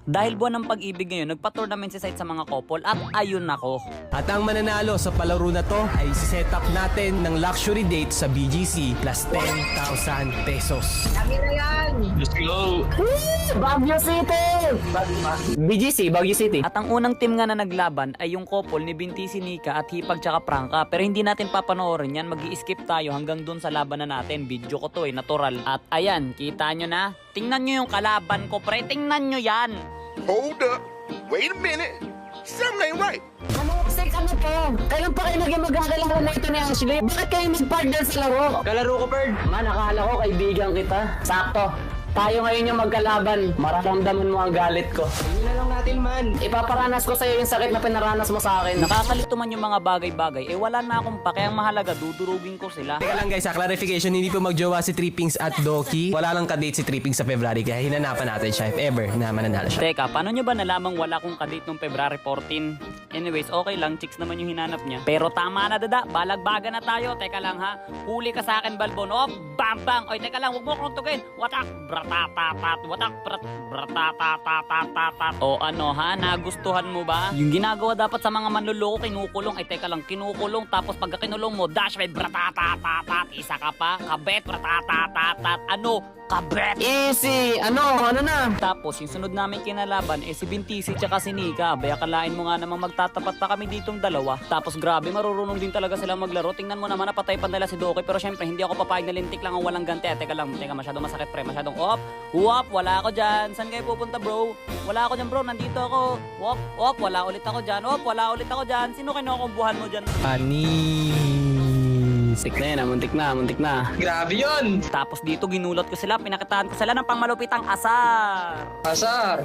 Dahil buwan ng pag-ibig ngayon, nagpa-tournament si Site sa mga couple at ayun ako. At ang mananalo sa palaro na to ay set up natin ng luxury date sa BGC plus 10,000 pesos. Let's go! Baguio City! BGC, Baguio City. At ang unang team nga na naglaban ay yung couple ni Binti Sinika at Hipag tsaka Prangka. Pero hindi natin papanoorin yan, mag-i-skip tayo hanggang dun sa laban na natin. Video ko to natural. At ayan, kita nyo na. Tingnan nyo yung kalaban ko, pre. Tingnan nyo yan. Hold up. Wait a minute. Something ain't right. Ano to? Kailan pa kayo naging magkakilala na ito ni Ashley? Bakit kayo mag-partner sa laro? Kalaro ko, Bird. Man, nakakala ko kaibigan kita. Sakto. Tayo ngayon yung magkalaban. Mararamdaman mo ang galit ko. Hindi na lang natin, man. Ipaparanas ko sa'yo yung sakit na pinaranas mo sa akin. Nakakalito man yung mga bagay-bagay, wala na akong pa. Kaya ang mahalaga, dudurugin ko sila. Teka lang guys, clarification, hindi po magjowa si Trippings at Doki. Wala lang kadate si Trippings sa February, kaya hinanapan natin siya if ever na mananalo siya. Teka, paano nyo ba nalamang wala kong kadate nung February 14? Anyways, okay lang, chicks naman yung hinanap niya. Pero tama na dada, balagbaga na tayo. Teka lang ha, huli ka sa akin, Balbon. Oh, bam bang. Oy, teka lang, huwag mo akong tugin. Watak, bratatatat, watak, bratatatat. O ano ha, nagustuhan mo ba? Yung ginagawa dapat sa mga manluloko, kinukulong. Ay teka lang, kinukulong. Tapos pagka kinulong mo, dash, may bratatatat. Isa ka pa, kabet, bratatatat. Ano? Kabet! Easy! Ano na? Tapos yung sunod namin kinalaban si Bintisi tsaka si Nika. Abay akalain mo nga namang magtatapat pa kami ditong dalawa. Tapos grabe marurunong din talaga sila maglaro. Tingnan mo naman napatay pa nila si Doki. Pero syempre hindi ako papayag na lintik lang ang walang ganti. Teka lang, masyadong masakit pre. Masyadong wala ako dyan. Saan kayo pupunta bro? Wala ako dyan bro, nandito ako. Wala ulit ako dyan. Wala ulit ako dyan. Sino kinukumbuhan mo dyan? Muntik na. Grabe yun! Tapos dito ginulat ko sila. Pinakitaan ko sila ng pangmalupitang asar. Asar!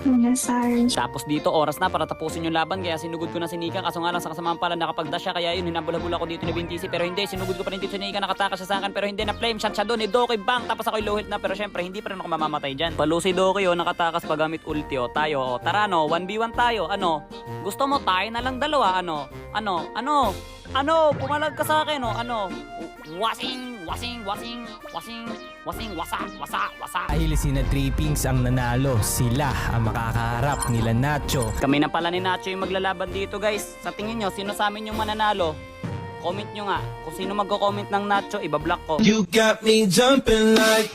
Tapos dito oras na para tapusin yung laban kaya sinugod ko na si Nika kaso nga lang sa kasamaan pala nakapag-dash siya kaya yun hinabula-bula ko dito ni Bintisi pero hindi sinugod ko pa rin dito si Nika nakatakas siya sa akin pero hindi na flame shot siya doon ni Doki bang tapos ako'y low health na pero syempre hindi pa rin ako mamamatay dyan. Palo si Doki nakatakas pa gamit ulti tayo tara no 1v1 tayo gusto mo tayo na lang dalawa pumalag ka sa akin wasing wasa. Dahil sina Trippings ang nanalo, sila ang makakaharap nila Nacho. Kami na pala ni Nacho yung maglalaban dito guys. Sa tingin nyo, sino sa amin yung mananalo? Comment nyo nga. Kung sino magko-comment ng Nacho, ibablock ko. You got me jumping like